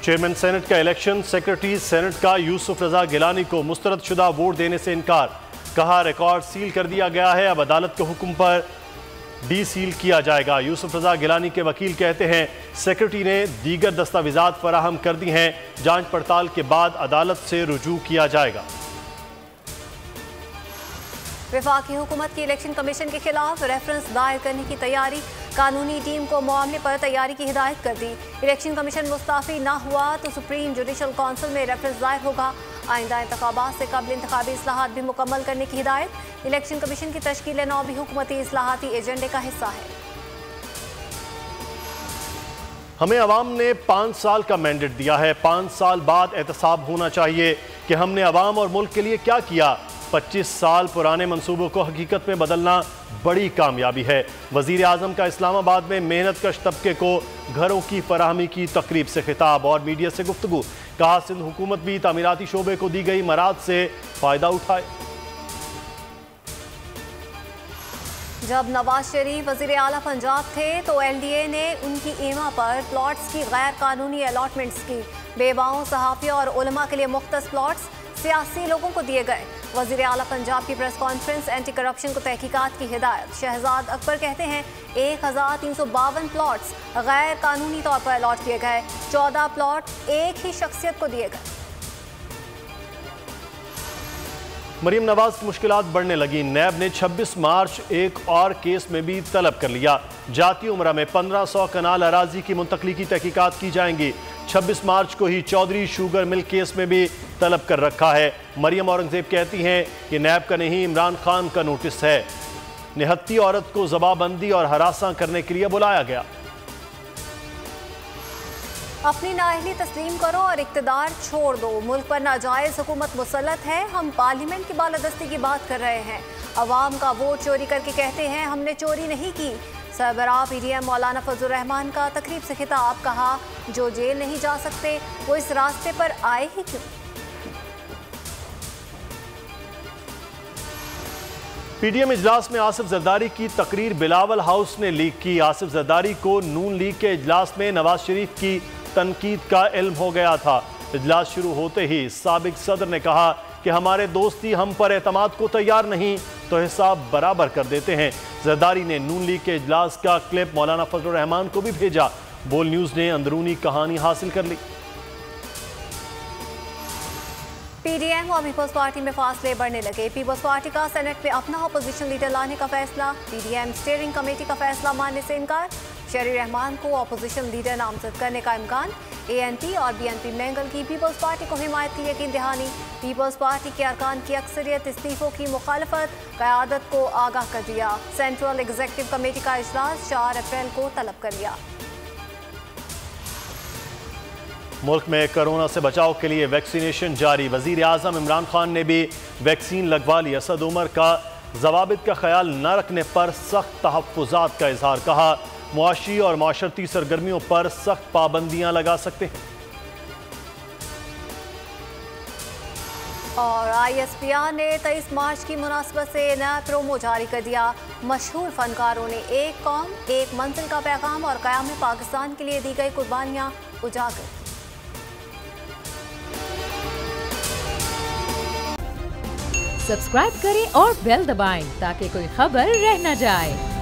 Chairman senate का election, secretary senate का यूसुफ रजा गिलानी को मुस्तरदशुदा वोट देने से इनकार। कहा रिकॉर्ड सील कर दिया गया है, अब अदालत के हुक्म पर डी सील किया जाएगा। यूसुफ रजा गिलानी के वकील कहते हैं सेक्रेटरी ने दीगर दस्तावेजात फराहम कर दी हैं, जांच पड़ताल के बाद अदालत से रुजू किया जाएगा। वफाकी हुकूमत की इलेक्शन कमीशन के खिलाफ रेफरेंस दायर करने की तैयारी, कानूनी टीम को मामले पर तैयारी की हिदायत कर दी। इलेक्शन कमीशन मुस्तफ़ी न हुआ तो सुप्रीम जुडिशल काउंसिल में रेफरेंस दायर होगा। आइंदा इंतखाबात से कबल इंतखाबी इस्लाहात भी मुकम्मल करने की हिदायत। इलेक्शन कमीशन की तश्कील नौ भी हुकूमती इस्लाहाती एजेंडे का हिस्सा है। हमें अवाम ने 5 साल का मैंडेट दिया है, 5 साल बाद एहतसाब होना चाहिए कि हमने अवाम और मुल्क के लिए क्या किया। 25 साल पुराने मंसूबों को हकीकत में बदलना बड़ी कामयाबी है। वज़ीर आज़म का इस्लामाबाद में मेहनत कश तबके को घरों की फराहमी की तकरीब से खिताब और मीडिया से गुफ्तगू। कहा सिंध हुकूमत भी तामीराती शोबे को दी गई मराद से फ़ायदा उठाए। जब नवाज शरीफ वज़ीर आला पंजाब थे तो LDA ने उनकी ईमा पर प्लॉट्स की गैर कानूनी अलॉटमेंट्स की। बेवाओं, सहाफ़ियों और उलमा के लिए मुख्तस प्लॉट्स सियासी लोगों को दिए गए। वज़ीर आला पंजाब की प्रेस कॉन्फ्रेंस, एंटी करप्शन को तहकीकात की हिदायत। शहजाद अकबर कहते हैं 1352 प्लॉट्स गैर कानूनी तौर पर अलॉट किए गए, 14 प्लॉट एक ही शख्सियत को दिए गए। मरीम नवाज की मुश्किलात बढ़ने लगी। नैब ने 26 मार्च एक और केस में भी तलब कर लिया। जाती उम्रा में 1500 कनाल अराजी की मुंतकली की तहकीकात की जाएंगी। 26 मार्च को ही चौधरी शुगर मिल केस में भी तलब कर रखा है। मरियम औरंगजेब कहती हैं कि नैब का नहीं, इमरान खान का नोटिस है। निहत्ती औरत को जबाबंदी और हरासा करने के लिए बुलाया गया। अपनी नाअहली तस्लीम करो और इक़्तिदार छोड़ दो। मुल्क पर नाजायज़ हुकूमत मुसल्लत है। हम पार्लियामेंट की बालादस्ती की बात कर रहे हैं। अवाम का वोट चोरी करके कहते हैं हमने चोरी नहीं की। सरबराह PDM मौलाना फजलुर रहमान का तकरीब से खिताब। कहा जो जेल नहीं जा सकते वो इस रास्ते पर आए ही क्यों। PDM इजलास में आसिफ जरदारी की तकरीर बिलावल हाउस ने लीक की। आसिफ जरदारी को नून लीग के इजलास में नवाज शरीफ की तनकीद का इल्म हो गया था। इजलास शुरू होते ही साबिक सदर ने कहा कि हमारे दोस्ती हम पर एतमाद को तैयार नहीं तो हिसाब बराबर कर देते हैं। जरदारी ने नून लीग के इजलास का क्लिप मौलाना फजलुर रहमान को भी भेजा। बोल न्यूज़ ने अंदरूनी कहानी हासिल कर ली। PDM और पीपल्स पार्टी में फासले बढ़ने लगे। पीपल्स पार्टी का सेनेट में अपना अपोजिशन लीडर लाने का फैसला। PDM स्टीयरिंग कमेटी का फैसला मानने से इनकार। शहरी रहमान को अपोजिशन लीडर नामजद करने का इम्कान। ANP और BNP मैंगल की पीपल्स पार्टी को हिमायत की यकीन दहानी। पीपल्स पार्टी के अरकान की अक्सरियत इस्तीफों की मुखालफत, क़यादत को आगाह कर दिया। सेंट्रल एग्जीक्यूटिव कमेटी का इजलास 4 अप्रैल को तलब कर लिया। मुल्क में कोरोना से बचाव के लिए वैक्सीनेशन जारी। वज़ीर आज़म इमरान खान ने भी वैक्सीन लगवा ली। असद उमर का ज़वाबित का ख्याल न रखने पर सख्त तहफ़्फ़ुज़ात का इजहार। कहा मुआशी और माशरती सरगर्मियों पर सख्त पाबंदियां लगा सकते हैं। और ISPR ने 23 मार्च की मुनासबत से नया प्रोमो जारी कर दिया। मशहूर फनकारों ने एक कौम एक मंजिल का पैगाम और क़याम पाकिस्तान के लिए दी गई कुर्बानियां उजागर। सब्सक्राइब करें और बेल दबाएं ताकि कोई खबर रह न जाए।